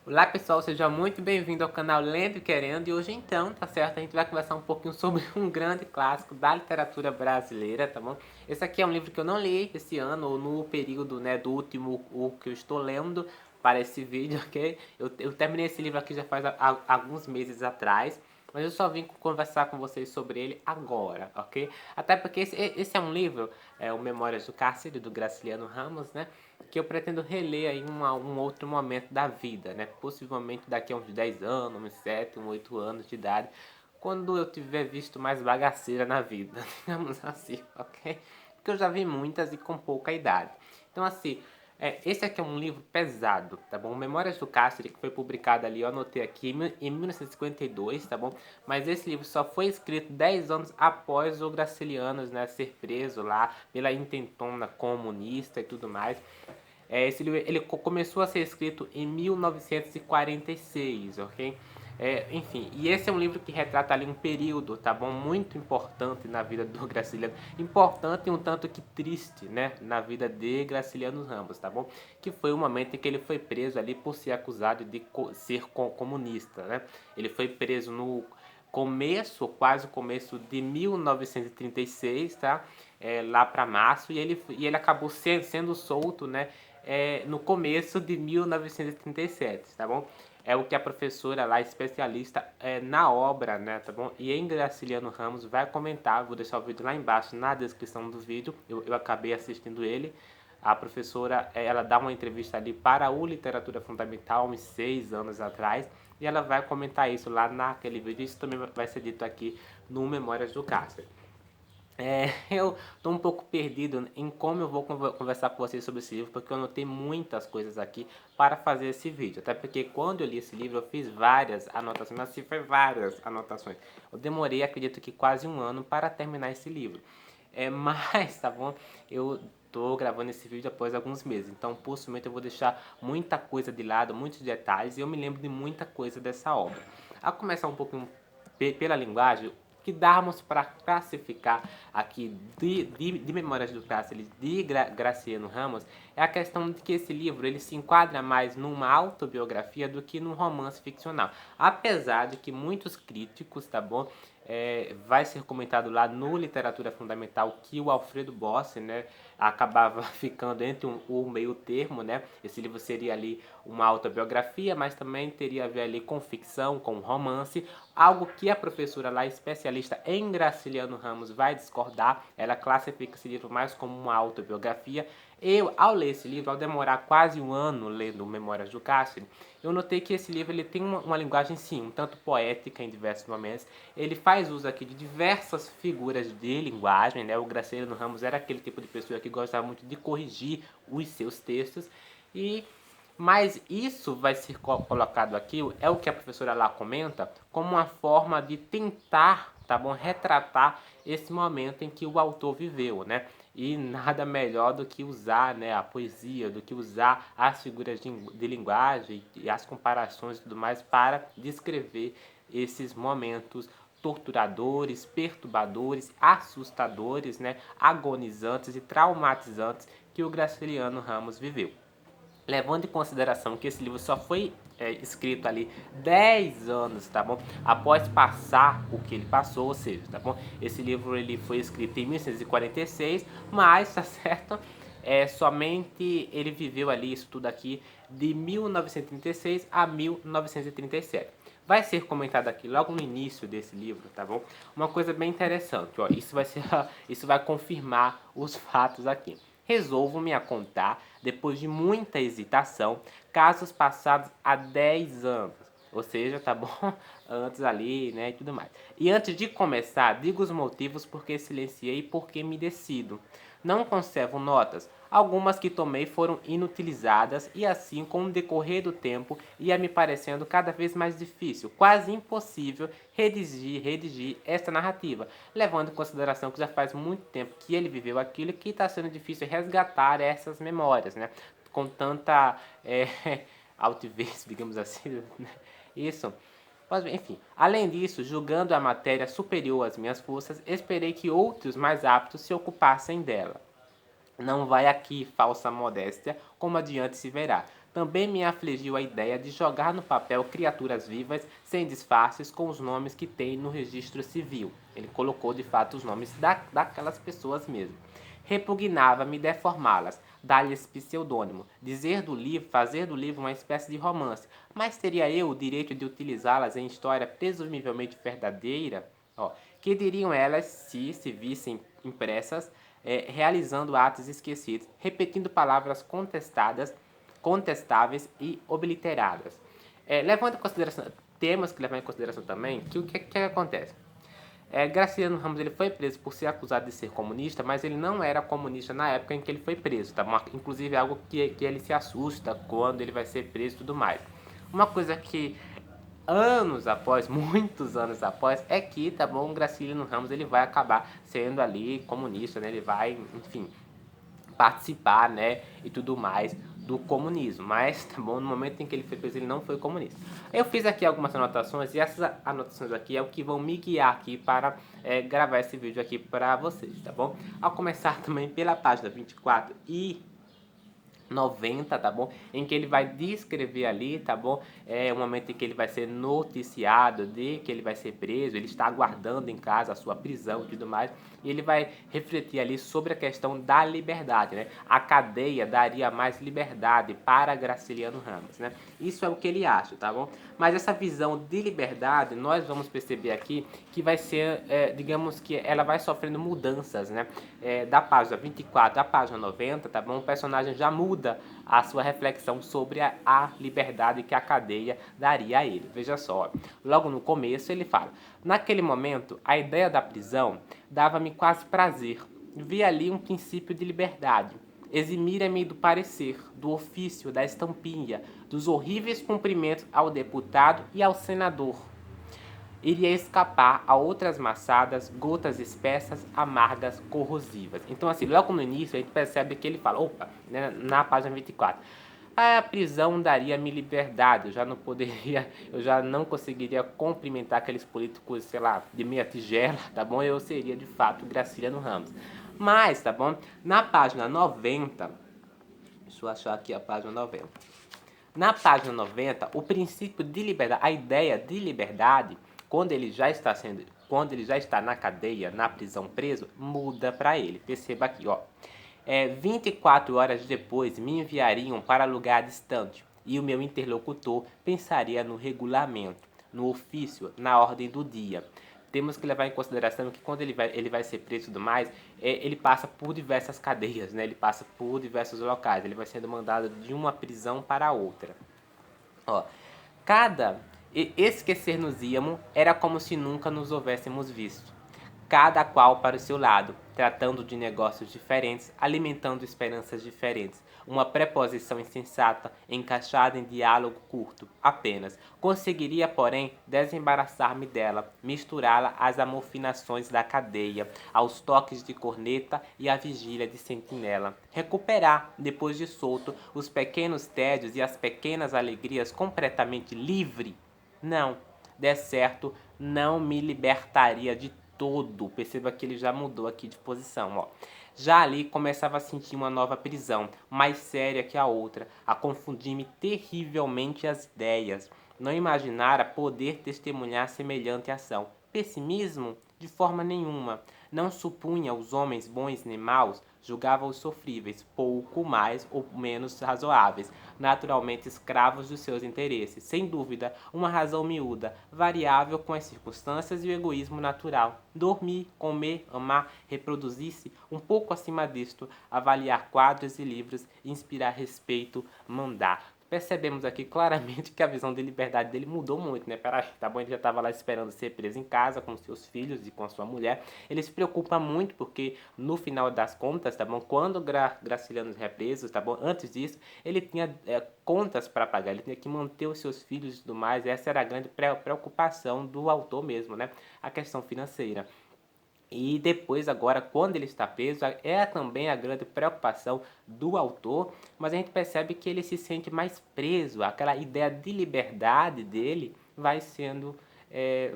Olá pessoal, seja muito bem-vindo ao canal Lendo e Querendo, e hoje então, tá certo, a gente vai conversar um pouquinho sobre um grande clássico da literatura brasileira, tá bom? Esse aqui é um livro que eu não li esse ano, ou no período, né, do último, o que eu estou lendo para esse vídeo, ok? Eu terminei esse livro aqui já faz alguns meses atrás, mas eu só vim conversar com vocês sobre ele agora, ok? Até porque esse é um livro, o Memórias do Cárcere, do Graciliano Ramos, né? Que eu pretendo reler aí um outro momento da vida, né? Possivelmente daqui a uns 10 anos, uns 7, uns 8 anos de idade, quando eu tiver visto mais bagaceira na vida, digamos assim, ok? Porque eu já vi muitas e com pouca idade. Então, assim, esse aqui é um livro pesado, tá bom? Memórias do Cárcere, que foi publicado ali, eu anotei aqui em 1952, tá bom? Mas esse livro só foi escrito 10 anos após o Graciliano, né, ser preso lá pela intentona comunista e tudo mais. Esse livro ele começou a ser escrito em 1946, ok? Enfim, e esse é um livro que retrata ali um período, tá bom? Muito importante na vida do Graciliano. Importante e um tanto que triste, né? Na vida de Graciliano Ramos, tá bom? Que foi o momento em que ele foi preso ali por ser acusado de ser comunista, né? Ele foi preso no começo, quase o começo de 1936, tá? Lá para março, e ele acabou sendo solto, né? No começo de 1937, tá bom? É o que a professora lá, especialista na obra, né, tá bom? E em Graciliano Ramos vai comentar, vou deixar o vídeo lá embaixo na descrição do vídeo, eu acabei assistindo ele. A professora, ela dá uma entrevista ali para o Literatura Fundamental, uns 6 anos atrás, e ela vai comentar isso lá naquele vídeo, isso também vai ser dito aqui no Memórias do Cárcere. Eu estou um pouco perdido em como eu vou conversar com vocês sobre esse livro, porque eu anotei muitas coisas aqui para fazer esse vídeo. Até porque quando eu li esse livro, eu fiz várias anotações, mas foi várias anotações. Eu demorei, acredito que quase um ano para terminar esse livro. Mas, tá bom? Eu estou gravando esse vídeo após alguns meses, então possivelmente eu vou deixar muita coisa de lado, muitos detalhes, e eu me lembro de muita coisa dessa obra. A começar um pouquinho pela linguagem, que damos para classificar aqui de Memórias do Cárcere de Graciliano Ramos é a questão de que esse livro ele se enquadra mais numa autobiografia do que num romance ficcional. Apesar de que muitos críticos, tá bom, vai ser comentado lá no Literatura Fundamental que o Alfredo Bossi, né, acabava ficando entre o meio termo, né? Esse livro seria ali uma autobiografia, mas também teria a ver ali com ficção, com romance, algo que a professora lá, especialista em Graciliano Ramos, vai discordar. Ela classifica esse livro mais como uma autobiografia. Eu, ao ler esse livro, ao demorar quase um ano lendo Memórias do Cárcere, eu notei que esse livro ele tem uma linguagem, sim, um tanto poética em diversos momentos. Ele faz uso aqui de diversas figuras de linguagem, né? O Graciliano Ramos era aquele tipo de pessoa que gostava muito de corrigir os seus textos. Mas isso vai ser colocado aqui, é o que a professora lá comenta, como uma forma de tentar, tá bom, retratar esse momento em que o autor viveu, né? E nada melhor do que usar, né, a poesia, do que usar as figuras de linguagem e as comparações e tudo mais para descrever esses momentos torturadores, perturbadores, assustadores, né, agonizantes e traumatizantes que o Graciliano Ramos viveu. Levando em consideração que esse livro só foi escrito ali 10 anos, tá bom? Após passar o que ele passou, ou seja, tá bom? Esse livro ele foi escrito em 1946, mas, tá certo? Somente ele viveu ali isso tudo aqui de 1936 a 1937. Vai ser comentado aqui logo no início desse livro, tá bom? Uma coisa bem interessante, ó, isso vai confirmar os fatos aqui. Resolvo-me a contar, depois de muita hesitação, casos passados há 10 anos. Ou seja, tá bom? Antes ali, né, e tudo mais. E antes de começar, digo os motivos por que silenciei e por que me decido. Não conservo notas. Algumas que tomei foram inutilizadas e assim, com o decorrer do tempo, ia me parecendo cada vez mais difícil, quase impossível, redigir esta narrativa, levando em consideração que já faz muito tempo que ele viveu aquilo e que está sendo difícil resgatar essas memórias, né? Com tanta altivez, digamos assim, né? Isso. Mas, enfim, além disso, julgando a matéria superior às minhas forças, esperei que outros mais aptos se ocupassem dela. Não vai aqui falsa modéstia, como adiante se verá. Também me afligiu a ideia de jogar no papel criaturas vivas, sem disfarces, com os nomes que tem no registro civil. Ele colocou, de fato, os nomes daquelas pessoas mesmo. Repugnava-me deformá-las, dar-lhes pseudônimo, fazer do livro uma espécie de romance. Mas teria eu o direito de utilizá-las em história presumivelmente verdadeira? Ó, que diriam elas se vissem impressas, realizando atos esquecidos, repetindo palavras contestáveis e obliteradas. Levando em consideração, temos que levar em consideração também que o que acontece? Graciliano Ramos ele foi preso por ser acusado de ser comunista, mas ele não era comunista na época em que ele foi preso, tá? Inclusive é algo que ele se assusta quando ele vai ser preso e tudo mais. Uma coisa que anos após, muitos anos após, é que, tá bom, Graciliano Ramos ele vai acabar sendo ali comunista, né? Ele vai, enfim, participar, né, e tudo mais do comunismo, mas tá bom, no momento em que ele foi preso ele não foi comunista. Eu fiz aqui algumas anotações e essas anotações aqui é o que vão me guiar aqui para gravar esse vídeo aqui para vocês, tá bom? Ao começar também pela página 24 e 90, tá bom? Em que ele vai descrever ali, tá bom? O momento em que ele vai ser noticiado de que ele vai ser preso, ele está aguardando em casa a sua prisão e tudo mais, e ele vai refletir ali sobre a questão da liberdade, né? A cadeia daria mais liberdade para Graciliano Ramos, né? Isso é o que ele acha, tá bom? Mas essa visão de liberdade, nós vamos perceber aqui que vai ser, digamos que ela vai sofrendo mudanças, né? Da página 24 à página 90, tá bom? O personagem já muda a sua reflexão sobre a liberdade que a cadeia daria a ele. Veja só, logo no começo ele fala: naquele momento, a ideia da prisão dava-me quase prazer. Vi ali um princípio de liberdade. Eximira-me do parecer, do ofício, da estampinha, dos horríveis cumprimentos ao deputado e ao senador. Iria escapar a outras maçadas, gotas espessas, amargas, corrosivas. Então, assim, logo no início, a gente percebe que ele fala, opa, né, na página 24, a prisão daria-me liberdade, eu já não conseguiria cumprimentar aqueles políticos, sei lá, de meia tigela, tá bom? Eu seria, de fato, Graciliano Ramos. Mas, tá bom? Na página 90, deixa eu achar aqui a página 90. Na página 90, o princípio de liberdade, a ideia de liberdade, quando ele já está na cadeia, na prisão preso, muda para ele. Perceba aqui, ó. 24 horas depois me enviariam para lugar distante e o meu interlocutor pensaria no regulamento, no ofício, na ordem do dia. Temos que levar em consideração que quando ele vai ser preso e tudo mais, ele passa por diversas cadeias, né? Ele passa por diversos locais, ele vai sendo mandado de uma prisão para outra. Ó, cada esquecer-nos-íamos era como se nunca nos houvéssemos visto. Cada qual para o seu lado, tratando de negócios diferentes, alimentando esperanças diferentes. Uma preposição insensata, encaixada em diálogo curto, apenas. Conseguiria, porém, desembaraçar-me dela, misturá-la às amorfinações da cadeia, aos toques de corneta e à vigília de sentinela. Recuperar, depois de solto, os pequenos tédios e as pequenas alegrias completamente livre? Não, de certo, não me libertaria de todo. Perceba que ele já mudou aqui de posição, ó. Já ali começava a sentir uma nova prisão, mais séria que a outra, a confundir-me terrivelmente as ideias. Não imaginara poder testemunhar semelhante ação. Pessimismo? De forma nenhuma. Não supunha os homens bons nem maus, julgava os sofríveis, pouco mais ou menos razoáveis, naturalmente escravos dos seus interesses. Sem dúvida, uma razão miúda, variável com as circunstâncias e o egoísmo natural. Dormir, comer, amar, reproduzir-se, um pouco acima disto, avaliar quadros e livros, inspirar respeito, mandar. Percebemos aqui claramente que a visão de liberdade dele mudou muito, né? Peraí, tá bom, ele já estava lá esperando ser preso em casa com seus filhos e com a sua mulher. Ele se preocupa muito porque, no final das contas, tá bom, quando Graciliano é preso, tá bom, antes disso, ele tinha contas para pagar, ele tinha que manter os seus filhos e tudo mais. Essa era a grande preocupação do autor mesmo, né? A questão financeira. E depois, agora, quando ele está preso, é também a grande preocupação do autor, mas a gente percebe que ele se sente mais preso, aquela ideia de liberdade dele vai sendo,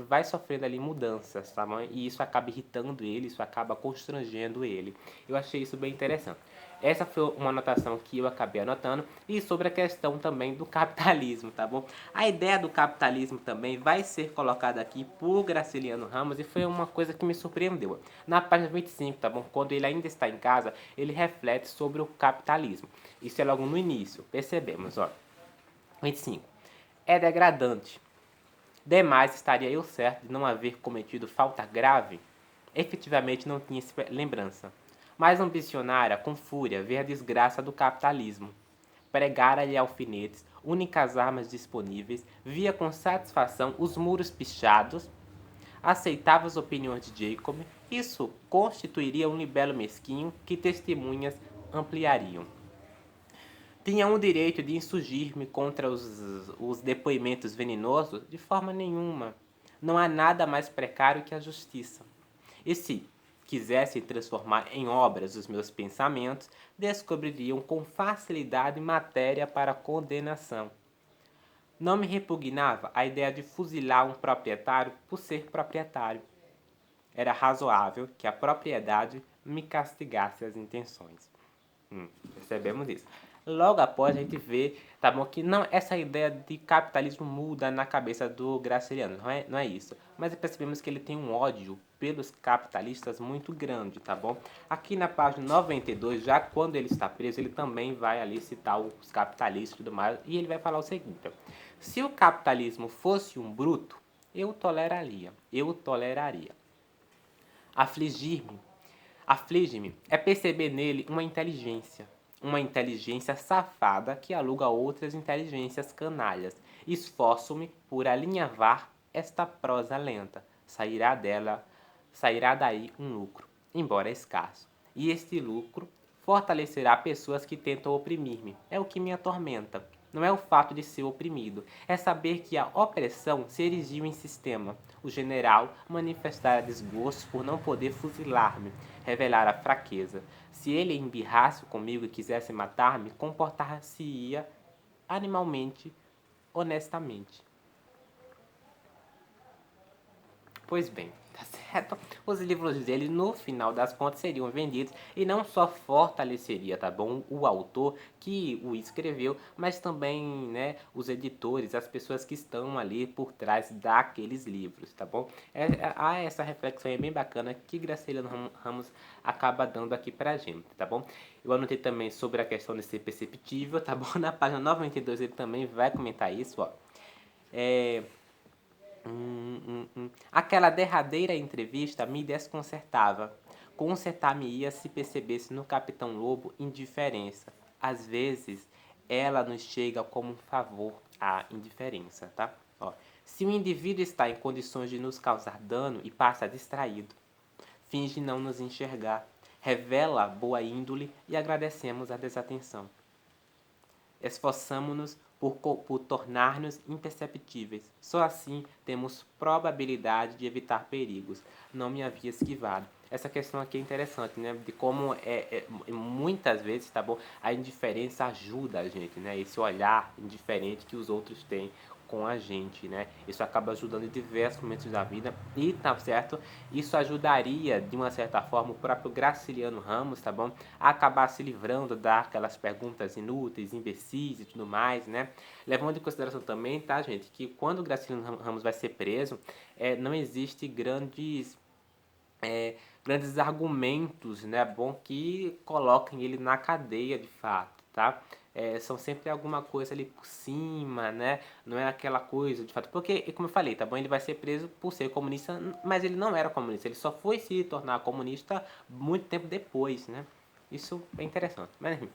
vai sofrendo ali mudanças, tá? E isso acaba irritando ele, isso acaba constrangendo ele. Eu achei isso bem interessante. Essa foi uma anotação que eu acabei anotando. E sobre a questão também do capitalismo, tá bom? A ideia do capitalismo também vai ser colocada aqui por Graciliano Ramos e foi uma coisa que me surpreendeu. Na página 25, tá bom? Quando ele ainda está em casa, ele reflete sobre o capitalismo. Isso é logo no início, percebemos, ó. 25. É degradante. Demais estaria eu certo de não haver cometido falta grave? Efetivamente não tinha lembrança. Mas ambicionara com fúria ver a desgraça do capitalismo. Pregara-lhe alfinetes, únicas armas disponíveis, via com satisfação os muros pichados, aceitava as opiniões de Jacob. Isso constituiria um libelo mesquinho que testemunhas ampliariam. Tinha o direito de insurgir-me contra os depoimentos venenosos? De forma nenhuma. Não há nada mais precário que a justiça. E se quisessem transformar em obras os meus pensamentos, descobririam com facilidade matéria para condenação. Não me repugnava a ideia de fuzilar um proprietário por ser proprietário. Era razoável que a propriedade me castigasse as intenções. Percebemos isso. Logo após a gente vê, tá bom, que não, essa ideia de capitalismo muda na cabeça do Graciliano, não é isso. Mas percebemos que ele tem um ódio pelos capitalistas muito grande, tá bom? Aqui na página 92, já quando ele está preso, ele também vai ali citar os capitalistas e tudo mais, e ele vai falar o seguinte: se o capitalismo fosse um bruto, eu toleraria. Afligir-me Aflige-me é perceber nele uma inteligência safada que aluga a outras inteligências canalhas. Esforço-me por alinhavar esta prosa lenta. Sairá daí um lucro, embora escasso. E este lucro fortalecerá pessoas que tentam oprimir-me. É o que me atormenta. Não é o fato de ser oprimido, é saber que a opressão se erigiu em sistema. O general manifestara desgosto por não poder fuzilar-me, revelara fraqueza. Se ele embirrasse comigo e quisesse matar-me, comportar-se-ia animalmente, honestamente. Pois bem, tá certo? Os livros dele, no final das contas, seriam vendidos e não só fortaleceria, tá bom, o autor que o escreveu, mas também, né, os editores, as pessoas que estão ali por trás daqueles livros, tá bom? Há essa reflexão aí bem bacana que Graciliano Ramos acaba dando aqui pra gente, tá bom? Eu anotei também sobre a questão de ser perceptível, tá bom? Na página 92 ele também vai comentar isso, ó. Aquela derradeira entrevista me desconcertava. Consertar-me-ia se percebesse no Capitão Lobo indiferença. Às vezes, ela nos chega como um favor, a indiferença, tá? Ó, se o indivíduo está em condições de nos causar dano e passa distraído, finge não nos enxergar, revela boa índole e agradecemos a desatenção. Esforçamo-nos por tornar-nos imperceptíveis. Só assim temos probabilidade de evitar perigos. Não me havia esquivado. Essa questão aqui é interessante, né? De como muitas vezes, tá bom? A indiferença ajuda a gente, né? Esse olhar indiferente que os outros têm com a gente, né? Isso acaba ajudando em diversos momentos da vida e, tá certo? Isso ajudaria, de uma certa forma, o próprio Graciliano Ramos, tá bom? A acabar se livrando daquelas perguntas inúteis, imbecis e tudo mais, né? Levando em consideração também, tá, gente, que quando o Graciliano Ramos vai ser preso, não existe grandes argumentos, né, bom, que coloquem ele na cadeia de fato, tá? São sempre alguma coisa ali por cima, né? Não é aquela coisa de fato. Porque, como eu falei, tá bom? Ele vai ser preso por ser comunista, mas ele não era comunista. Ele só foi se tornar comunista muito tempo depois, né? Isso é interessante. Mas, enfim.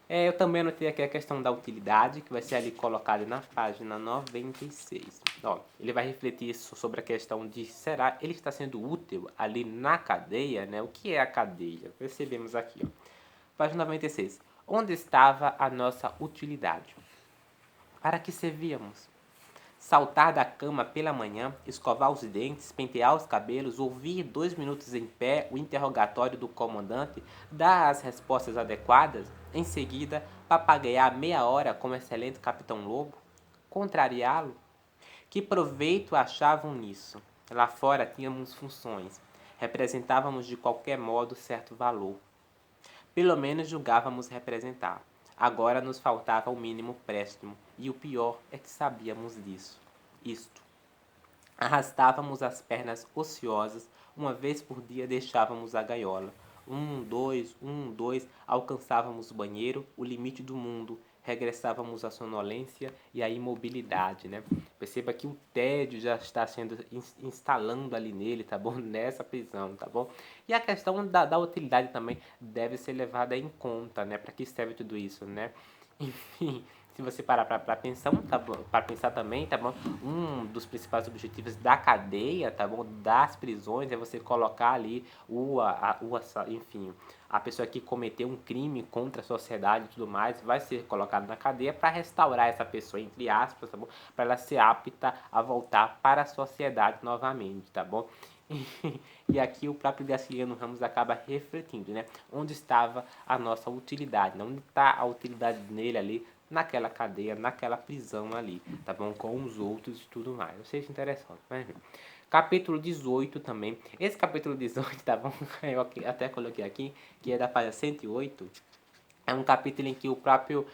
Eu também anotei aqui a questão da utilidade, que vai ser ali colocada na página 96. Ó, ele vai refletir sobre a questão de será ele está sendo útil ali na cadeia, né? O que é a cadeia? Percebemos aqui, ó. Página 96. Onde estava a nossa utilidade? Para que servíamos? Saltar da cama pela manhã, escovar os dentes, pentear os cabelos, ouvir 2 minutos em pé o interrogatório do comandante, dar as respostas adequadas, em seguida papagaiar meia hora como excelente Capitão Lobo, contrariá-lo? Que proveito achavam nisso? Lá fora tínhamos funções, representávamos de qualquer modo certo valor. pelo menos julgávamos representar. Agora nos faltava o mínimo préstimo, e o pior é que sabíamos disso. Isto. Arrastávamos as pernas ociosas, uma vez por dia deixávamos a gaiola. Dois, alcançávamos o banheiro, o limite do mundo, regressávamos à sonolência e à imobilidade, né? Perceba que o tédio já está sendo instalando ali nele, tá bom? Nessa prisão, tá bom? E a questão da utilidade também deve ser levada em conta, né? Para que serve tudo isso, né? Enfim, se você parar para pensar, tá bom? Para pensar também, tá bom? Um dos principais objetivos da cadeia, tá bom? Das prisões é você colocar ali enfim, a pessoa que cometeu um crime contra a sociedade e tudo mais vai ser colocada na cadeia para restaurar essa pessoa, entre aspas, tá bom? Para ela ser apta a voltar para a sociedade novamente, tá bom? E aqui o próprio Graciliano Ramos acaba refletindo, né? Onde estava a nossa utilidade, né? Onde está a utilidade dele ali naquela cadeia, naquela prisão ali, tá bom? Com os outros e tudo mais. Eu sei interessante, né? Capítulo 18 também. Esse capítulo 18, tá bom? Eu até coloquei aqui, que é da página 108. É um capítulo em que o próprio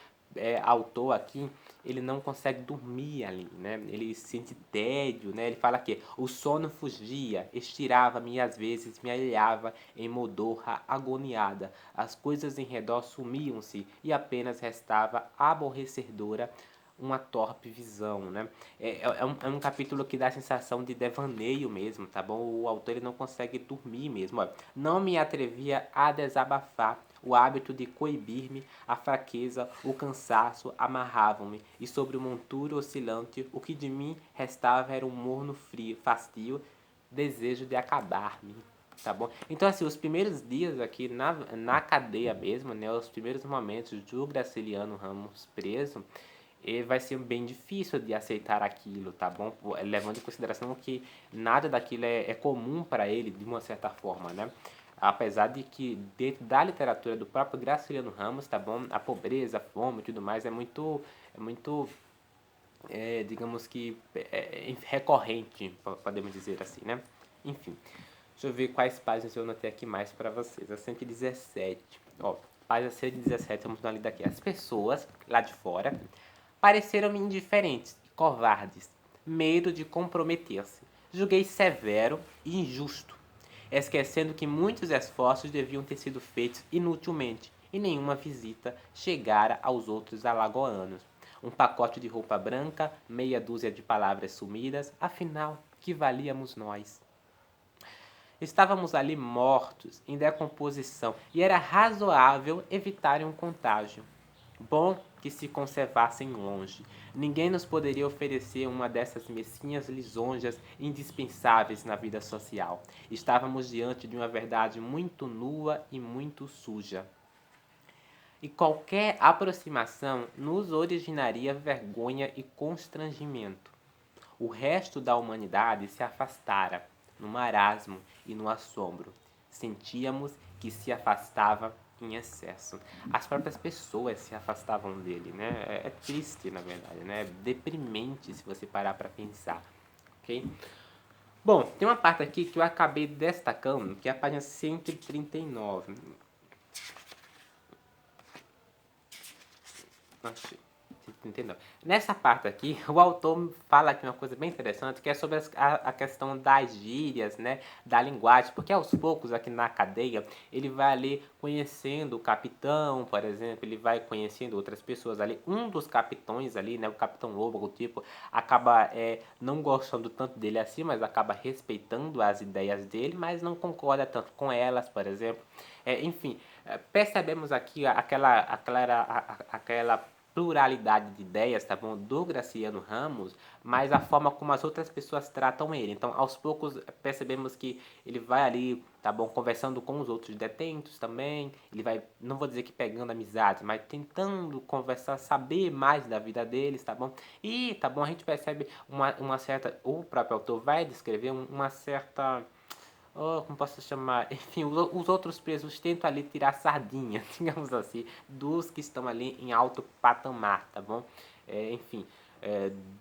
autor aqui, ele não consegue dormir ali, né? Ele sente tédio, né? Ele fala que o sono fugia, estirava-me e às vezes me alheava em modorra agoniada. As coisas em redor sumiam-se e apenas restava aborrecedora uma torpe visão, né? É um capítulo que dá a sensação de devaneio mesmo, tá bom? O autor ele não consegue dormir mesmo. Ó. Não me atrevia a desabafar. O hábito de coibir-me, a fraqueza, o cansaço amarravam-me, e sobre o monturo oscilante, o que de mim restava era um morno frio, fastio, desejo de acabar-me. Tá bom? Então, assim, os primeiros dias aqui na cadeia mesmo, né? Os primeiros momentos do Graciliano Ramos preso, vai ser bem difícil de aceitar aquilo, tá bom? Levando em consideração que nada daquilo é comum para ele, de uma certa forma, né? Apesar de que dentro da literatura do próprio Graciliano Ramos, tá bom? A pobreza, a fome e tudo mais digamos que, recorrente, podemos dizer assim, né? Enfim, deixa eu ver quais páginas eu anotei aqui mais para vocês. A 117, ó, página 117, vamos dar uma lida aqui. As pessoas lá de fora pareceram-me indiferentes e covardes, medo de comprometer-se. Julguei severo e injusto, esquecendo que muitos esforços deviam ter sido feitos inutilmente e nenhuma visita chegara aos outros alagoanos. Um pacote de roupa branca, meia dúzia de palavras sumidas, afinal, que valíamos nós? Estávamos ali mortos, em decomposição, e era razoável evitar um contágio. Bom que se conservassem longe. Ninguém nos poderia oferecer uma dessas mesquinhas lisonjas indispensáveis na vida social. Estávamos diante de uma verdade muito nua e muito suja. E qualquer aproximação nos originaria vergonha e constrangimento. O resto da humanidade se afastara, no marasmo e no assombro. Sentíamos que se afastava em excesso. As próprias pessoas se afastavam dele, né? É triste, na verdade, né? É deprimente se você parar para pensar, ok? Bom, tem uma parte aqui que eu acabei destacando, que é a página 139. Achei. Entendeu? Nessa parte aqui, o autor fala aqui uma coisa bem interessante, que é sobre a questão das gírias, né, da linguagem, porque aos poucos aqui na cadeia, ele vai ali conhecendo o capitão, por exemplo, ele vai conhecendo outras pessoas ali, um dos capitões ali, né, o capitão Lobo, o tipo, acaba não gostando tanto dele assim, mas acaba respeitando as ideias dele, mas não concorda tanto com elas, por exemplo. Enfim, percebemos aqui aquela pluralidade de ideias, tá bom, do Graciliano Ramos, mas a forma como as outras pessoas tratam ele. Então, aos poucos, percebemos que ele vai ali, tá bom, conversando com os outros detentos também, ele vai, não vou dizer que pegando amizades, mas tentando conversar, saber mais da vida deles, tá bom? E, tá bom, a gente percebe uma certa, o próprio autor vai descrever uma certa como posso chamar? Enfim, os outros presos tentam ali tirar sardinha, digamos assim, dos que estão ali em alto patamar, tá bom? Enfim,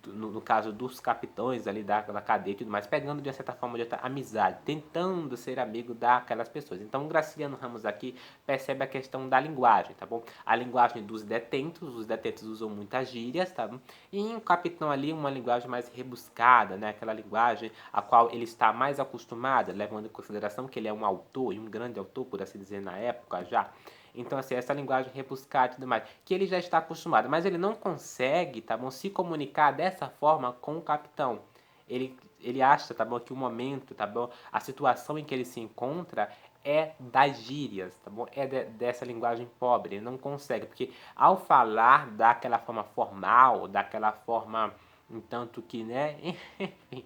no caso dos capitães ali da cadeia e tudo mais, pegando de certa forma de outra amizade, tentando ser amigo daquelas pessoas. Então o Graciliano Ramos aqui percebe a questão da linguagem, tá bom? A linguagem dos detentos, os detentos usam muitas gírias, tá bom? E em o capitão ali uma linguagem mais rebuscada, né? Aquela linguagem a qual ele está mais acostumado, levando em consideração que ele é um autor, e um grande autor, por assim dizer, na época já. Então, assim, essa linguagem rebuscada e tudo mais, que ele já está acostumado, mas ele não consegue, tá bom, se comunicar dessa forma com o capitão. Ele acha, tá bom, que o momento, tá bom, a situação em que ele se encontra é das gírias, tá bom? Dessa linguagem pobre, ele não consegue, porque ao falar daquela forma formal, daquela forma, entanto que, né, enfim,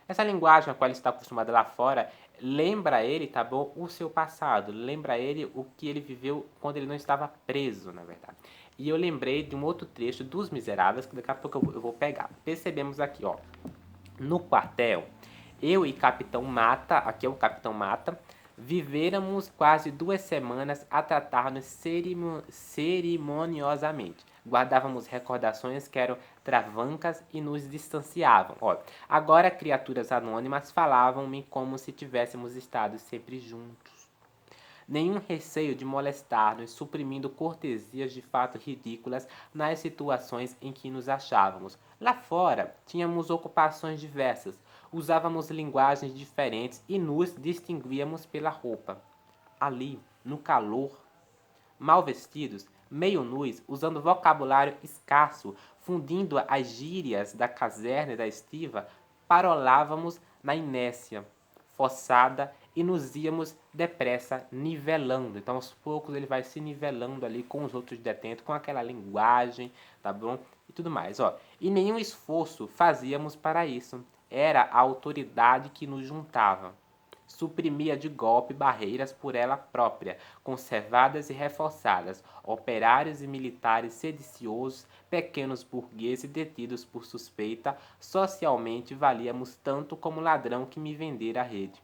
essa linguagem a qual ele está acostumado lá fora lembra ele, tá bom, o seu passado, lembra ele o que ele viveu quando ele não estava preso, na verdade. E eu lembrei de um outro trecho dos Miseráveis, que daqui a pouco eu vou pegar. Percebemos aqui, ó, no quartel, eu e Capitão Mata, aqui é o Capitão Mata, vivéramos quase 2 semanas a tratar-nos cerimoniosamente. Guardávamos recordações que eram travancas e nos distanciavam. Ó, agora, criaturas anônimas falavam-me como se tivéssemos estado sempre juntos. Nenhum receio de molestar-nos, suprimindo cortesias de fato ridículas nas situações em que nos achávamos. Lá fora, tínhamos ocupações diversas, usávamos linguagens diferentes e nos distinguíamos pela roupa. Ali, no calor, mal vestidos, meio nus, usando vocabulário escasso, fundindo as gírias da caserna e da estiva, parolávamos na inércia forçada e nos íamos depressa nivelando. Então, aos poucos, ele vai se nivelando ali com os outros detentos, com aquela linguagem, tá bom? E tudo mais, ó. E nenhum esforço fazíamos para isso. Era a autoridade que nos juntava. Suprimia de golpe barreiras por ela própria, conservadas e reforçadas, operários e militares sediciosos, pequenos burgueses detidos por suspeita, socialmente valíamos tanto como o ladrão que me vendera a rede.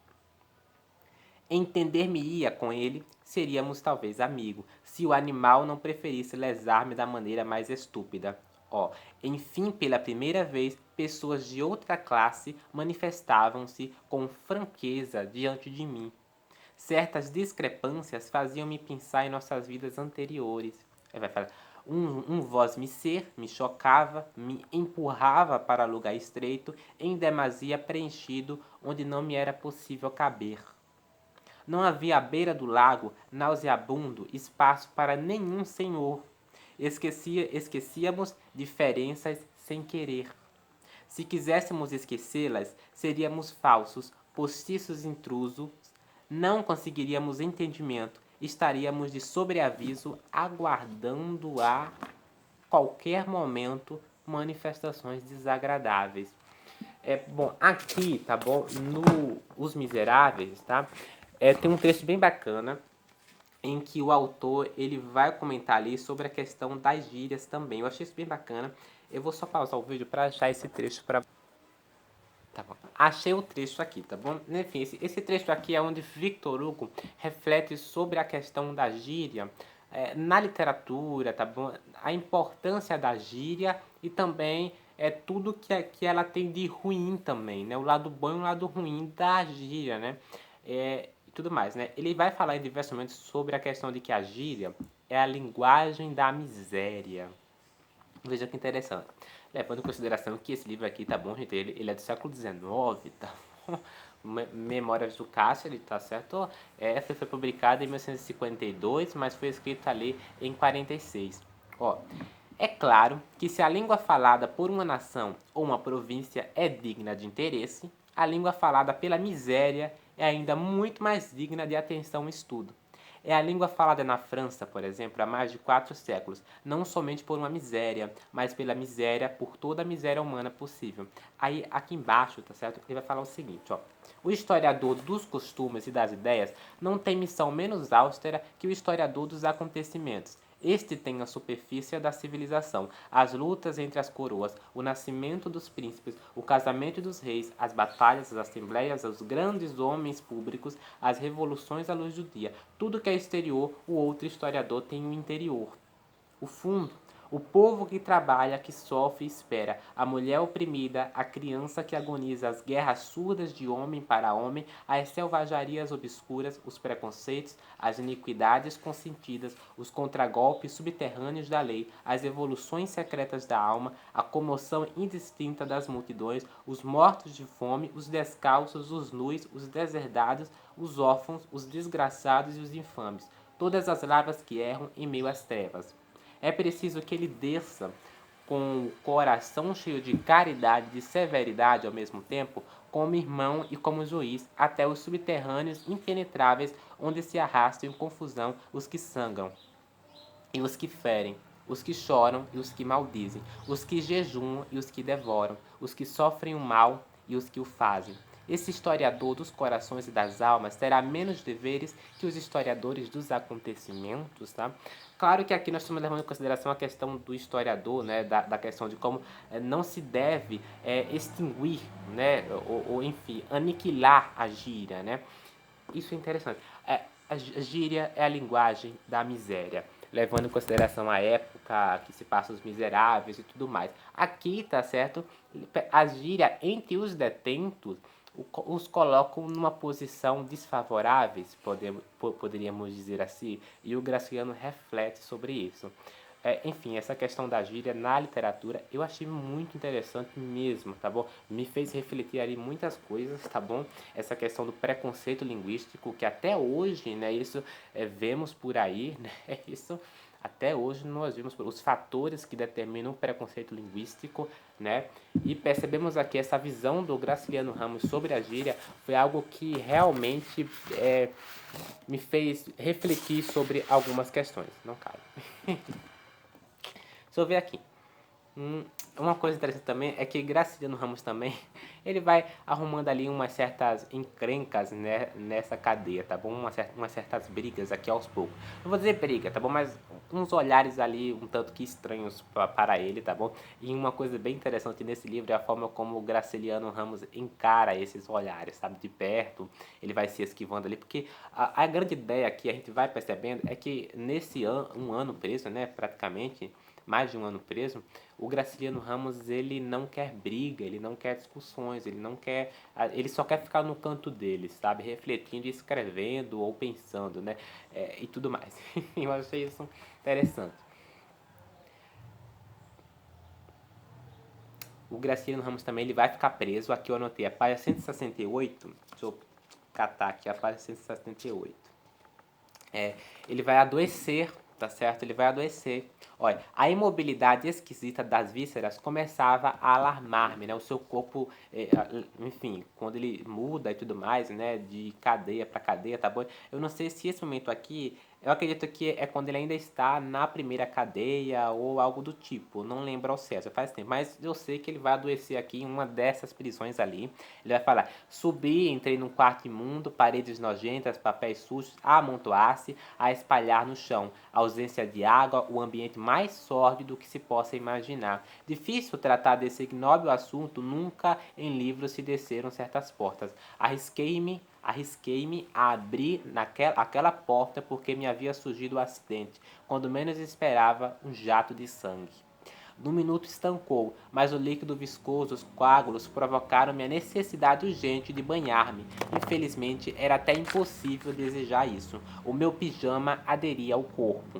Entender-me-ia com ele, seríamos talvez amigo, se o animal não preferisse lesar-me da maneira mais estúpida. Ó, enfim, pela primeira vez, pessoas de outra classe manifestavam-se com franqueza diante de mim. Certas discrepâncias faziam-me pensar em nossas vidas anteriores. Aí vai falar, um voz me chocava, me empurrava para lugar estreito, em demasia preenchido, onde não me era possível caber. Não havia à beira do lago, nauseabundo, espaço para nenhum senhor. Esquecíamos diferenças sem querer. Se quiséssemos esquecê-las, seríamos falsos, postiços intrusos, não conseguiríamos entendimento, estaríamos de sobreaviso, aguardando a qualquer momento manifestações desagradáveis. Bom, aqui, tá bom, no Os Miseráveis, tá? Tem um texto bem bacana em que o autor ele vai comentar ali sobre a questão das gírias também. Eu achei isso bem bacana. Eu vou só pausar o vídeo para achar esse trecho para. Tá bom. Achei o trecho aqui, tá bom? Enfim, esse trecho aqui é onde Victor Hugo reflete sobre a questão da gíria na literatura, tá bom? A importância da gíria e também tudo que ela tem de ruim também, né? O lado bom e o lado ruim da gíria, né? E tudo mais, né? Ele vai falar em diversos momentos sobre a questão de que a gíria é a linguagem da miséria. Veja que interessante. Levando em consideração que esse livro aqui, tá bom, gente? Ele é do século XIX, tá bom? Memórias do Cássio, ele tá certo? Foi publicado em 1952, mas foi escrito ali em 46. Ó, é claro que se a língua falada por uma nação ou uma província é digna de interesse, a língua falada pela miséria é ainda muito mais digna de atenção e estudo. É a língua falada na França, por exemplo, há mais de 4 séculos, não somente por uma miséria, mas pela miséria, por toda a miséria humana possível. Aí, aqui embaixo, tá certo? Ele vai falar o seguinte, ó. O historiador dos costumes e das ideias não tem missão menos austera que o historiador dos acontecimentos. Este tem a superfície da civilização, as lutas entre as coroas, o nascimento dos príncipes, o casamento dos reis, as batalhas, as assembleias, os grandes homens públicos, as revoluções à luz do dia. Tudo que é exterior, o outro historiador tem o interior. O fundo, O povo que trabalha, que sofre e espera, a mulher oprimida, a criança que agoniza, as guerras surdas de homem para homem, as selvagarias obscuras, os preconceitos, as iniquidades consentidas, os contragolpes subterrâneos da lei, as evoluções secretas da alma, a comoção indistinta das multidões, os mortos de fome, os descalços, os nus, os deserdados, os órfãos, os desgraçados e os infames, todas as larvas que erram em meio às trevas. É preciso que ele desça com o coração cheio de caridade e de severidade ao mesmo tempo, como irmão e como juiz, até os subterrâneos impenetráveis, onde se arrastam em confusão os que sangram e os que ferem, os que choram e os que maldizem, os que jejuam e os que devoram, os que sofrem o mal e os que o fazem. Esse historiador dos corações e das almas terá menos deveres que os historiadores dos acontecimentos, tá? Claro que aqui nós estamos levando em consideração a questão do historiador, né, da questão de como não se deve extinguir, né, ou enfim, aniquilar a gíria, né? Isso é interessante. A gíria é a linguagem da miséria, levando em consideração a época que se passa os miseráveis e tudo mais. Aqui, tá certo? A gíria entre os detentos os colocam numa posição desfavoráveis, poderíamos dizer assim, e o Graciliano reflete sobre isso. Enfim, essa questão da gíria na literatura eu achei muito interessante mesmo, tá bom? Me fez refletir ali muitas coisas, tá bom? Essa questão do preconceito linguístico, que até hoje, né, isso vemos por aí, né, isso até hoje nós vimos os fatores que determinam o preconceito linguístico, né? E percebemos aqui essa visão do Graciliano Ramos sobre a gíria foi algo que realmente me fez refletir sobre algumas questões. Não cai. Deixa eu ver aqui. Uma coisa interessante também é que Graciliano Ramos também, ele vai arrumando ali umas certas encrencas, né, nessa cadeia, tá bom? Umas certas brigas aqui aos poucos. Não vou dizer briga, tá bom? Mas uns olhares ali um tanto que estranhos para ele, tá bom? E uma coisa bem interessante nesse livro é a forma como o Graciliano Ramos encara esses olhares, sabe? De perto, ele vai se esquivando ali, porque a grande ideia que a gente vai percebendo é que nesse um ano preso, né, praticamente, mais de um ano preso, o Graciliano Ramos ele não quer briga, ele não quer discussões, ele só quer ficar no canto dele, sabe, refletindo, escrevendo ou pensando, né, e tudo mais. Eu achei isso interessante. O Graciliano Ramos também ele vai ficar preso. Aqui eu anotei a página 168. Deixa eu catar aqui a página 168. Ele vai adoecer, tá certo? Ele vai adoecer. Olha, a imobilidade esquisita das vísceras começava a alarmar-me, né? O seu corpo, enfim, quando ele muda e tudo mais, né? De cadeia para cadeia, tá bom? Eu não sei se esse momento aqui, eu acredito que é quando ele ainda está na primeira cadeia ou algo do tipo. Não lembro ao certo, faz tempo. Mas eu sei que ele vai adoecer aqui em uma dessas prisões ali. Ele vai falar: subi, entrei num quarto imundo, paredes nojentas, papéis sujos, a amontoar-se, a espalhar no chão. Ausência de água, o ambiente mais sórdido que se possa imaginar. Difícil tratar desse ignóbil assunto, nunca em livros se desceram certas portas. Arrisquei-me a abrir aquela porta porque me havia surgido o acidente. Quando menos esperava, um jato de sangue. No minuto estancou, mas o líquido viscoso, os coágulos provocaram-me a necessidade urgente de banhar-me. Infelizmente, era até impossível desejar isso. O meu pijama aderia ao corpo.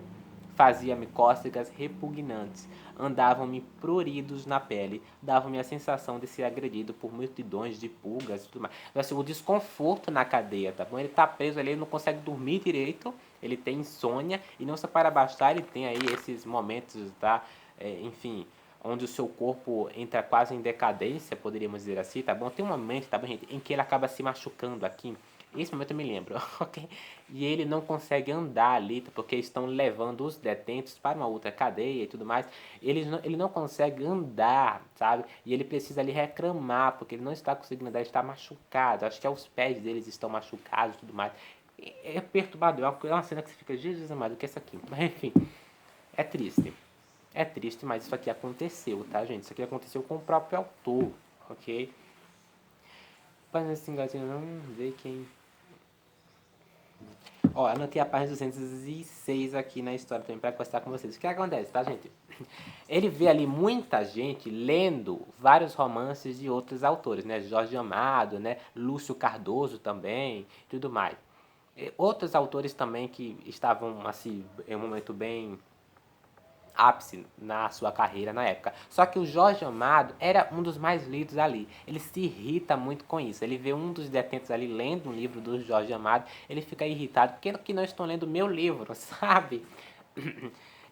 Fazia-me cócegas repugnantes. Andavam-me pruridos na pele. Davam-me a sensação de ser agredido por multidões de pulgas e tudo mais. Assim, o desconforto na cadeia, tá bom? Ele tá preso ali, ele não consegue dormir direito. Ele tem insônia. E não só para bastar, ele tem aí esses momentos, tá? Enfim, onde o seu corpo entra quase em decadência, poderíamos dizer assim, tá bom? Tem um momento, tá bom, gente, em que ele acaba se machucando aqui. Esse momento eu me lembro, ok? E ele não consegue andar ali, porque estão levando os detentos para uma outra cadeia e tudo mais. Ele não consegue andar, sabe? E ele precisa ali reclamar, porque ele não está conseguindo andar, ele está machucado. Acho que os pés deles estão machucados e tudo mais. É perturbador, é uma cena que você fica, Jesus amado, o que é isso aqui? Mas enfim, é triste. É triste, mas isso aqui aconteceu, tá, gente? Isso aqui aconteceu com o próprio autor, ok? Página desse engatinho, não ver quem... Ó, anotei a página 206 aqui na história também pra postar com vocês. O que acontece, tá, gente? Ele vê ali muita gente lendo vários romances de outros autores, né? Jorge Amado, né? Lúcio Cardoso também, tudo mais. E outros autores também que estavam assim em um momento bem ápice na sua carreira na época. Só que o Jorge Amado era um dos mais lidos ali. Ele se irrita muito com isso. Ele vê um dos detentos ali lendo um livro do Jorge Amado, ele fica irritado porque que não estão lendo meu livro, sabe?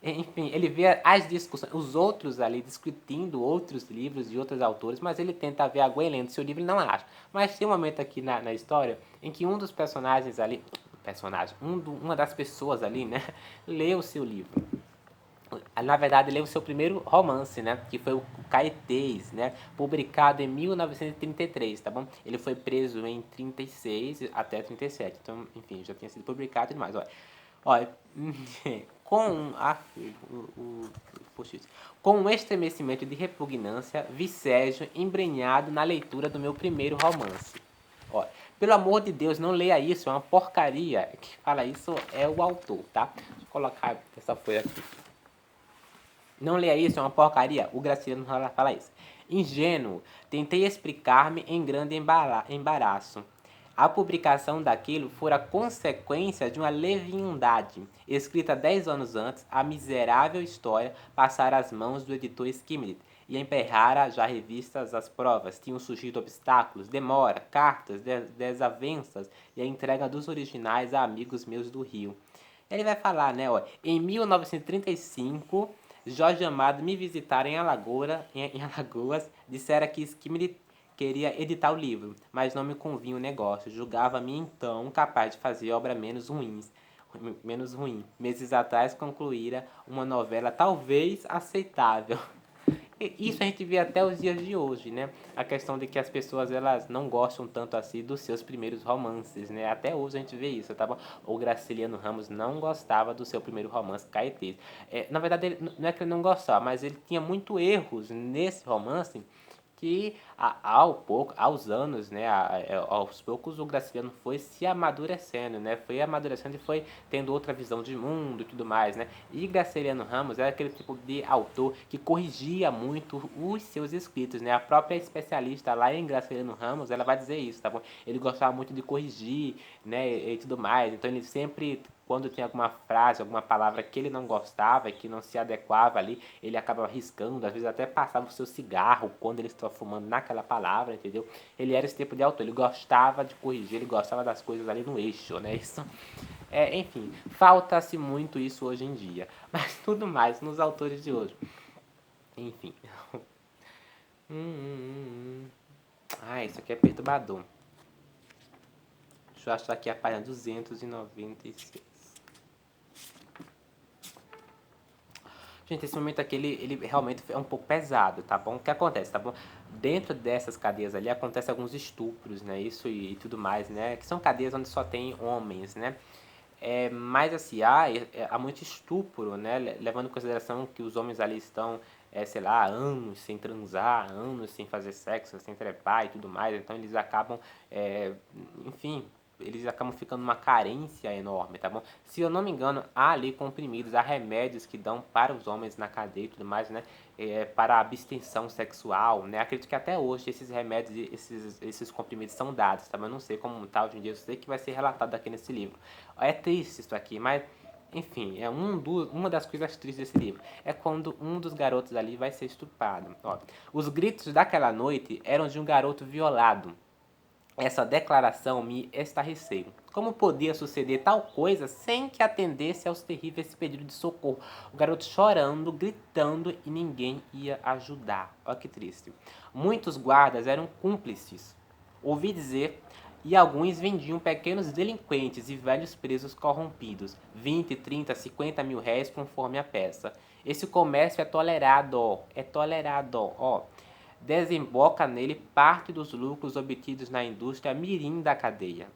Enfim, ele vê as discussões, os outros ali discutindo outros livros de outros autores, mas ele tenta ver a Gwen lendo seu livro e não acha. Mas tem um momento aqui na história em que um dos personagens ali, uma das pessoas ali, né, lê o seu livro. Na verdade, ele é o seu primeiro romance, né? Que foi o Caetés, né? Publicado em 1933, tá bom? Ele foi preso em 36 até 37. Então, enfim, já tinha sido publicado e demais. Olha, com com um estremecimento de repugnância, vi Sérgio embrenhado na leitura do meu primeiro romance. Ó, pelo amor de Deus, não leia isso, é uma porcaria. Quem fala isso é o autor, tá? Deixa eu colocar essa folha aqui. Não leia isso, é uma porcaria. O Graciliano fala isso. Ingênuo, tentei explicar-me em grande embaraço. A publicação daquilo fora consequência de uma leviandade. Escrita 10 anos antes, a miserável história passara às mãos do editor Skimlet e emperrara já revistas as provas. Tinham surgido obstáculos, demora, cartas, desavenças e a entrega dos originais a amigos meus do Rio. Ele vai falar, né, ó, em 1935, Jorge Amado me visitara em Alagoas, dissera que Skimlet queria editar o livro, mas não me convinha o negócio. Julgava-me então capaz de fazer obra menos ruim. Meses atrás concluíra uma novela talvez aceitável. Isso a gente vê até os dias de hoje, né? A questão de que as pessoas elas não gostam tanto assim dos seus primeiros romances, né? Até hoje a gente vê isso, tá bom? O Graciliano Ramos não gostava do seu primeiro romance, Caetês. Na verdade, não é que ele não gostava, mas ele tinha muito erros nesse romance que aos anos, né, aos poucos o Graciliano foi se amadurecendo, né, foi amadurecendo e foi tendo outra visão de mundo e tudo mais, né, e Graciliano Ramos era aquele tipo de autor que corrigia muito os seus escritos, né, a própria especialista lá em Graciliano Ramos, ela vai dizer isso, tá bom? Ele gostava muito de corrigir, né, e tudo mais, então ele sempre quando tinha alguma frase, alguma palavra que ele não gostava e que não se adequava ali, ele acabava riscando, às vezes até passava o seu cigarro quando ele estava fumando naquela palavra, entendeu? Ele era esse tipo de autor, ele gostava de corrigir, ele gostava das coisas ali no eixo, né? Isso, enfim, falta-se muito isso hoje em dia, mas tudo mais nos autores de hoje. Enfim. Isso aqui é perturbador. Deixa eu achar aqui a página 296. Gente, esse momento aqui, ele realmente é um pouco pesado, tá bom? O que acontece, tá bom? Dentro dessas cadeias ali, acontece alguns estupros, né? Isso e tudo mais, né? Que são cadeias onde só tem homens, né? Mas assim, há muito estupro, né? Levando em consideração que os homens ali estão, sei lá, anos sem transar, anos sem fazer sexo, sem trepar e tudo mais. Então eles acabam, enfim, eles acabam ficando numa carência enorme, tá bom? Se eu não me engano, há ali comprimidos, há remédios que dão para os homens na cadeia e tudo mais, né? Para a abstenção sexual, né? Acredito que até hoje esses remédios, esses comprimidos são dados, tá? Mas eu não sei como tá hoje em dia, eu sei que vai ser relatado aqui nesse livro. É triste isso aqui, mas enfim, uma das coisas tristes desse livro é quando um dos garotos ali vai ser estuprado. Ó, os gritos daquela noite eram de um garoto violado. Essa declaração me estarreceu. Como podia suceder tal coisa sem que atendesse aos terríveis pedidos de socorro? O garoto chorando, gritando e ninguém ia ajudar. Olha que triste. Muitos guardas eram cúmplices. Ouvi dizer, e alguns vendiam pequenos delinquentes e velhos presos corrompidos, 20, 30, 50 mil réis conforme a peça. Esse comércio é tolerado, ó. Desemboca nele parte dos lucros obtidos na indústria mirim da cadeia.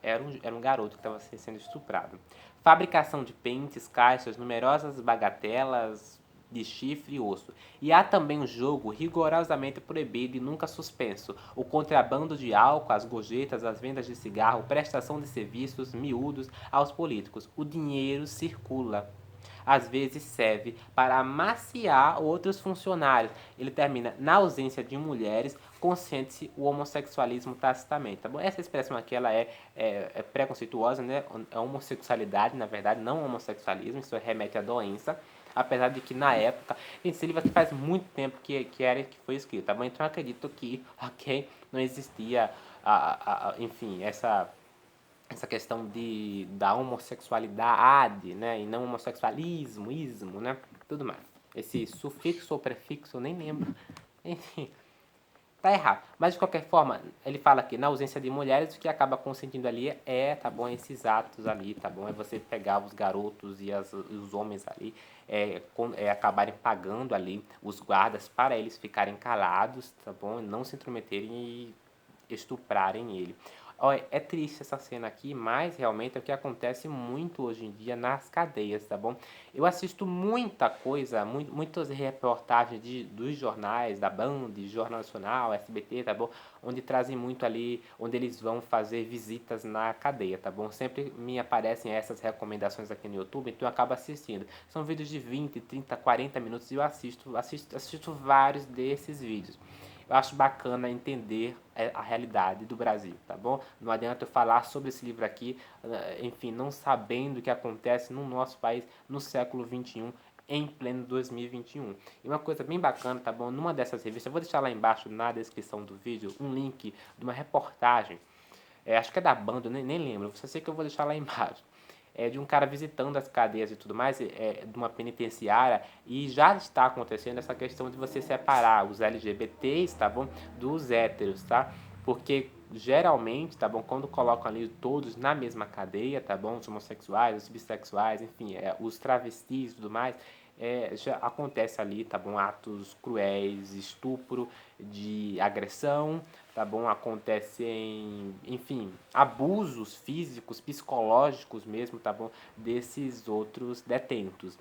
Era um garoto que estava sendo estuprado. Fabricação de pentes, caixas, numerosas bagatelas de chifre e osso. E há também um jogo rigorosamente proibido e nunca suspenso: o contrabando de álcool, as gorjetas, as vendas de cigarro, prestação de serviços miúdos aos políticos. O dinheiro circula. às vezes serve para amaciar outros funcionários. Ele termina, na ausência de mulheres, consente-se o homossexualismo tacitamente, tá bom? Essa expressão aqui, ela é preconceituosa, né? É homossexualidade, na verdade, não homossexualismo, isso remete à doença. Apesar de que na época, gente, esse livro aqui faz muito tempo que foi escrito, tá bom? Então eu acredito que, ok, não existia, enfim, essa questão da homossexualidade, né? E não homossexualismo, ismo, né? Tudo mais. Esse sufixo ou prefixo, eu nem lembro. Enfim, tá errado. Mas de qualquer forma, ele fala que na ausência de mulheres, o que acaba consentindo ali tá bom, esses atos ali, tá bom? É você pegar os garotos e os homens ali, acabarem pagando ali os guardas para eles ficarem calados, tá bom? Não se intrometerem e estuprarem ele. Olha, é triste essa cena aqui, mas realmente é o que acontece muito hoje em dia nas cadeias, tá bom? Eu assisto muita coisa, muitas reportagens dos jornais, da Band, Jornal Nacional, SBT, tá bom? Onde trazem muito ali, onde eles vão fazer visitas na cadeia, tá bom? Sempre me aparecem essas recomendações aqui no YouTube, então eu acabo assistindo. São vídeos de 20, 30, 40 minutos e eu assisto vários desses vídeos. Eu acho bacana entender a realidade do Brasil, tá bom? Não adianta eu falar sobre esse livro aqui, enfim, não sabendo o que acontece no nosso país no século XXI, em pleno 2021. E uma coisa bem bacana, tá bom? Numa dessas revistas, eu vou deixar lá embaixo na descrição do vídeo um link de uma reportagem, acho que é da Band, eu nem lembro, só sei que eu vou deixar lá embaixo. De um cara visitando as cadeias e tudo mais, de uma penitenciária, e já está acontecendo essa questão de você separar os LGBTs, tá bom, dos héteros, tá? Porque geralmente, tá bom, quando colocam ali todos na mesma cadeia, tá bom, os homossexuais, os bissexuais, enfim, os travestis e tudo mais, já acontece ali, tá bom, atos cruéis, estupro, de agressão, tá bom, acontecem, enfim, abusos físicos, psicológicos mesmo, tá bom, desses outros detentos.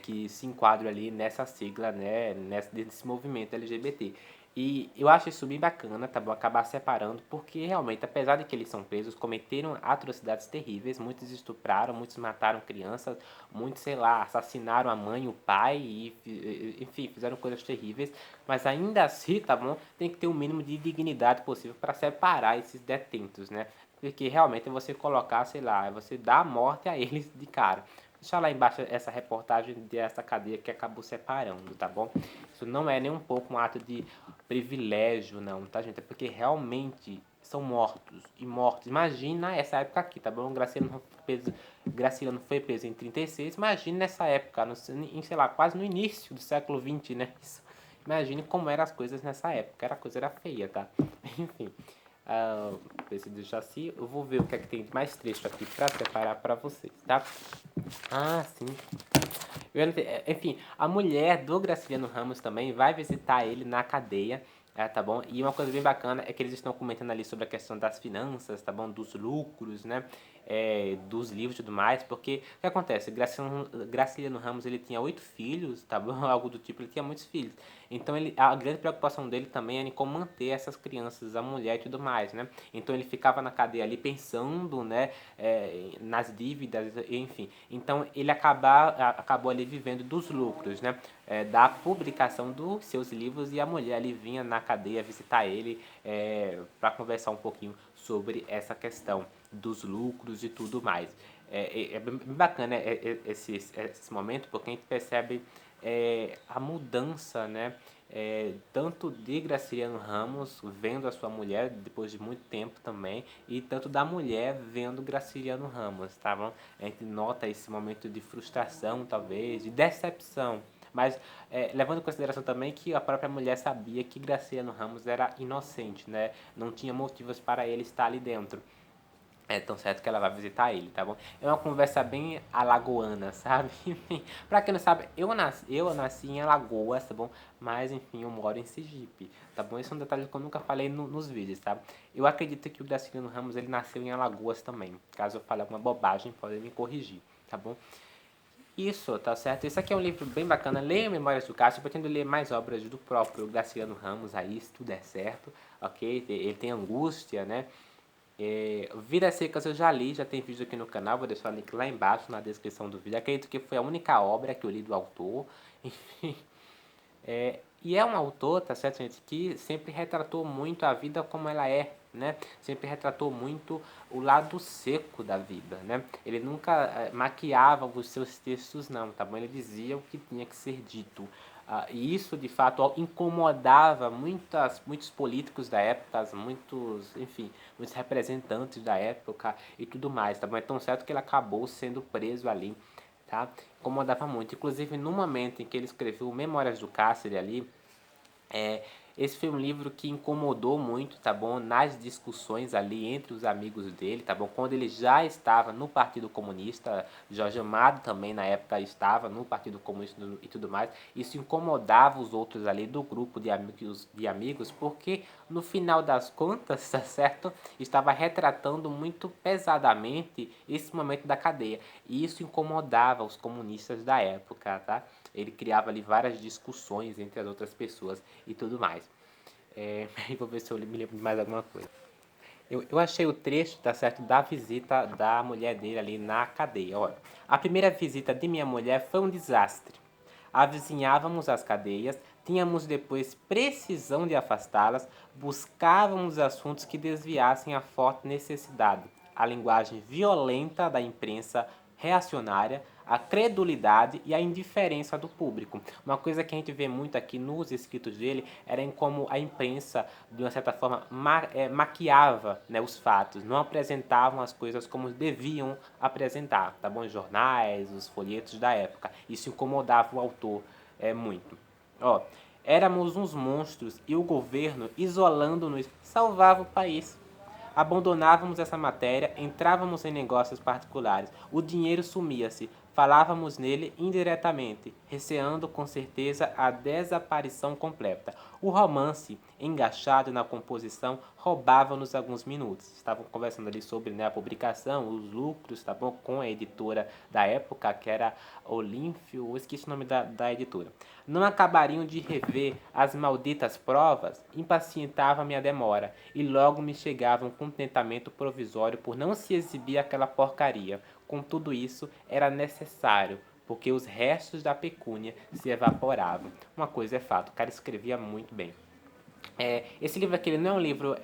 Que se enquadram ali nessa sigla, né, desse movimento LGBT. E eu acho isso bem bacana, tá bom? Acabar separando, porque realmente, apesar de que eles são presos, cometeram atrocidades terríveis, muitos estupraram, muitos mataram crianças, muitos, sei lá, assassinaram a mãe, o pai, e, enfim, fizeram coisas terríveis, mas ainda assim, tá bom? Tem que ter o mínimo de dignidade possível para separar esses detentos, né? Porque realmente é você colocar, sei lá, é você dar a morte a eles de cara. Deixa lá embaixo essa reportagem dessa cadeia que acabou separando, tá bom? Isso não é nem um pouco um ato de privilégio, não, tá, gente? É porque realmente são mortos e mortos. Imagina essa época aqui, tá bom? Graciliano foi preso em 36. Imagina nessa época, em, sei lá, quase no início do século XX, né? Imagine como eram as coisas nessa época. A coisa era feia, tá? Enfim. Esse do Jaci, eu vou ver o que é que tem de mais trecho aqui pra separar pra vocês, tá? Sim. Enfim, a mulher do Graciliano Ramos também vai visitar ele na cadeia, tá bom? E uma coisa bem bacana é que eles estão comentando ali sobre a questão das finanças, tá bom? Dos lucros, né? Dos livros e tudo mais, porque o que acontece? Graciliano Ramos, ele tinha 8 filhos, tá bom? Algo do tipo, ele tinha muitos filhos. Então a grande preocupação dele também era em como manter essas crianças, a mulher e tudo mais, né? Então ele ficava na cadeia ali pensando, né? Nas dívidas, enfim. Então ele acabou ali vivendo dos lucros, né? Da publicação dos seus livros, e a mulher ali vinha na cadeia visitar ele para conversar um pouquinho sobre essa questão dos lucros e tudo mais. É bem bacana esse momento, porque a gente percebe a mudança, né? Tanto de Graciliano Ramos vendo a sua mulher depois de muito tempo também, e tanto da mulher vendo Graciliano Ramos, tá bom? A gente nota esse momento de frustração, talvez, de decepção, mas levando em consideração também que a própria mulher sabia que Graciliano Ramos era inocente, né? Não tinha motivos para ele estar ali dentro. É tão certo que ela vai visitar ele, tá bom? É uma conversa bem alagoana, sabe? Enfim, pra quem não sabe, eu nasci em Alagoas, tá bom? Mas, enfim, eu moro em Sergipe, tá bom? Esse é um detalhe que eu nunca falei nos vídeos, tá? Eu acredito que o Graciliano Ramos, ele nasceu em Alagoas também. Caso eu fale alguma bobagem, podem me corrigir, tá bom? Isso, tá certo? Esse aqui é um livro bem bacana. Leia Memórias do Cássio. Eu pretendo ler mais obras do próprio Graciliano Ramos aí, se tudo der certo, ok? Ele tem Angústia, né? Vidas Secas eu já li, já tem vídeo aqui no canal, vou deixar o link lá embaixo na descrição do vídeo. Acredito que foi a única obra que eu li do autor. Enfim, e é um autor, tá certo, gente, que sempre retratou muito a vida como ela é, né? Sempre retratou muito o lado seco da vida, né? Ele nunca maquiava os seus textos, não, tá bom? Ele dizia o que tinha que ser dito. E isso, de fato, incomodava muitos políticos da época, enfim, muitos representantes da época e tudo mais, tá bom? É tão certo que ele acabou sendo preso ali, tá? Incomodava muito. Inclusive, no momento em que ele escreveu Memórias do Cárcere ali, é, esse foi um livro que incomodou muito, tá bom? Nas discussões ali entre os amigos dele, tá bom? Quando ele já estava no Partido Comunista, Jorge Amado também na época estava no Partido Comunista e tudo mais, isso incomodava os outros ali do grupo de amigos, porque no final das contas, tá certo? Estava retratando muito pesadamente esse momento da cadeia. E isso incomodava os comunistas da época, tá? Ele criava ali várias discussões entre as outras pessoas e tudo mais. Vou ver se eu me lembro de mais alguma coisa. Eu achei o trecho, tá certo, da visita da mulher dele ali na cadeia. Olha, a primeira visita de minha mulher foi um desastre. Avizinhávamos as cadeias, tínhamos depois precisão de afastá-las, buscávamos assuntos que desviassem a forte necessidade, a linguagem violenta da imprensa reacionária, a credulidade e a indiferença do público. Uma coisa que a gente vê muito aqui nos escritos dele era em como a imprensa, de uma certa forma, maquiava, né, os fatos, não apresentavam as coisas como deviam apresentar, tá bom? Os jornais, os folhetos da época. Isso incomodava o autor muito. Ó, éramos uns monstros e o governo, isolando-nos, salvava o país. Abandonávamos essa matéria, entrávamos em negócios particulares. O dinheiro sumia-se. Falávamos nele indiretamente, receando com certeza a desaparição completa. O romance, engaixado na composição, roubava-nos alguns minutos. Estavam conversando ali sobre, né, a publicação, os lucros, tá bom? Com a editora da época, que era Olímpio, eu esqueci o nome da editora. Não acabariam de rever as malditas provas? Impacientava-me a demora, e logo me chegava um contentamento provisório por não se exibir aquela porcaria. Com tudo isso, era necessário, porque os restos da pecúnia se evaporavam. Uma coisa é fato, o cara escrevia muito bem. Esse livro aqui ele não é um livro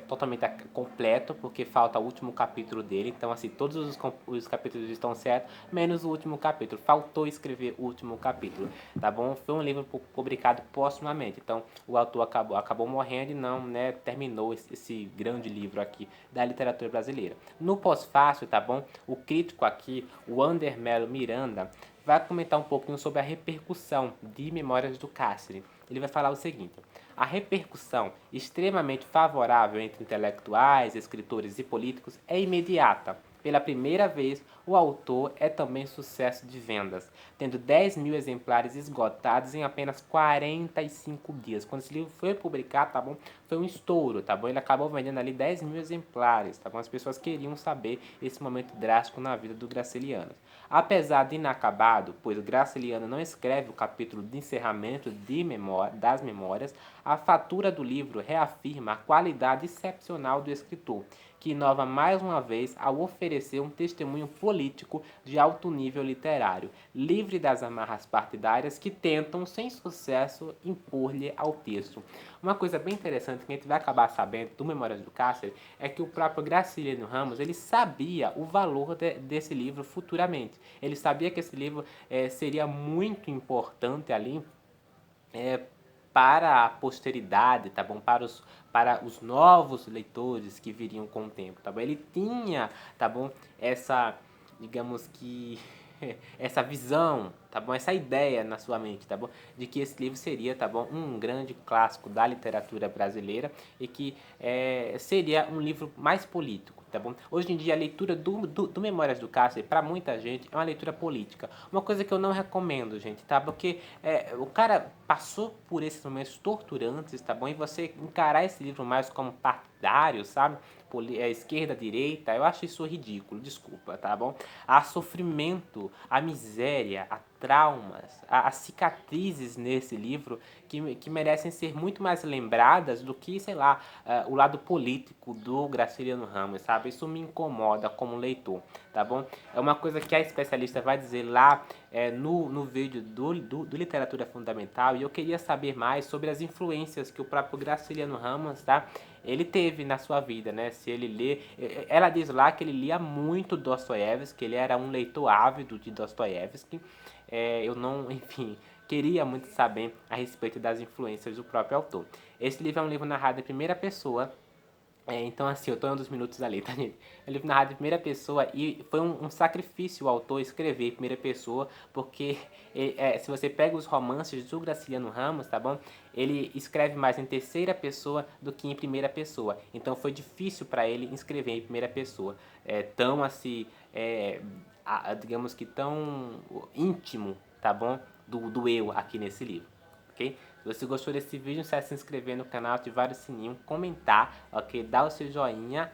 totalmente completo, porque falta o último capítulo dele. Então, assim, todos os capítulos estão certos, menos o último capítulo. Faltou escrever o último capítulo, tá bom? Foi um livro publicado postumamente. Então, o autor acabou morrendo e não, né, terminou esse grande livro aqui da literatura brasileira. No pós-fácil, tá bom? O crítico aqui, o Ander Melo Miranda, vai comentar um pouquinho sobre a repercussão de Memórias do Cárcere. Ele vai falar o seguinte: a repercussão extremamente favorável entre intelectuais, escritores e políticos é imediata. Pela primeira vez, o autor é também sucesso de vendas, tendo 10 mil exemplares esgotados em apenas 45 dias. Quando esse livro foi publicado, tá bom? Foi um estouro, tá bom? Ele acabou vendendo ali 10 mil exemplares, tá bom? As pessoas queriam saber esse momento drástico na vida do Graciliano. Apesar de inacabado, pois Graciliano não escreve o capítulo de encerramento das memórias, a fatura do livro reafirma a qualidade excepcional do escritor, que inova mais uma vez ao oferecer um testemunho político de alto nível literário, livre das amarras partidárias que tentam, sem sucesso, impor-lhe ao texto. Uma coisa bem interessante que a gente vai acabar sabendo do Memórias do Cárcere é que o próprio Graciliano Ramos ele sabia o valor desse livro futuramente. Ele sabia que esse livro seria muito importante ali é, para a posteridade, tá bom? Para os novos leitores que viriam com o tempo, tá bom? Ele tinha, tá bom? Essa, digamos que essa visão, tá bom? Essa ideia na sua mente, tá bom? De que esse livro seria, tá bom? Um grande clássico da literatura brasileira e que seria um livro mais político, tá bom? Hoje em dia a leitura do Memórias do Cárcere, para muita gente, é uma leitura política. Uma coisa que eu não recomendo, gente, tá? Porque o cara passou por esses momentos torturantes, tá bom? E você encarar esse livro mais como partidário, sabe? esquerda, direita, eu acho isso ridículo, desculpa, tá bom? Há sofrimento, há miséria, há traumas, há cicatrizes nesse livro que merecem ser muito mais lembradas do que, sei lá, o lado político do Graciliano Ramos, sabe? Isso me incomoda como leitor, tá bom? É uma coisa que a especialista vai dizer lá no vídeo do Literatura Fundamental, e eu queria saber mais sobre as influências que o próprio Graciliano Ramos, tá? Ele teve na sua vida, né? Se ele lê... Ela diz lá que ele lia muito Dostoiévski, que ele era um leitor ávido de Dostoiévski. Eu não, enfim, queria muito saber a respeito das influências do próprio autor. Esse livro é um livro narrado em primeira pessoa. Então, assim, eu tô em um dos minutos ali, tá, gente? É um livro narrado em primeira pessoa e foi um sacrifício o autor escrever em primeira pessoa, porque se você pega os romances do Graciliano Ramos, tá bom? Ele escreve mais em terceira pessoa do que em primeira pessoa. Então, foi difícil para ele escrever em primeira pessoa. Tão, assim, digamos que tão íntimo, tá bom? Do eu aqui nesse livro, ok? Se você gostou desse vídeo, não esquece de se inscrever no canal, ativar o sininho, comentar, ok? Dá o seu joinha.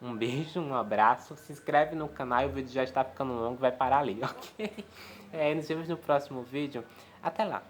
Um beijo, um abraço. Se inscreve no canal e o vídeo já está ficando longo, vai parar ali, ok? Nos vemos no próximo vídeo. Até lá!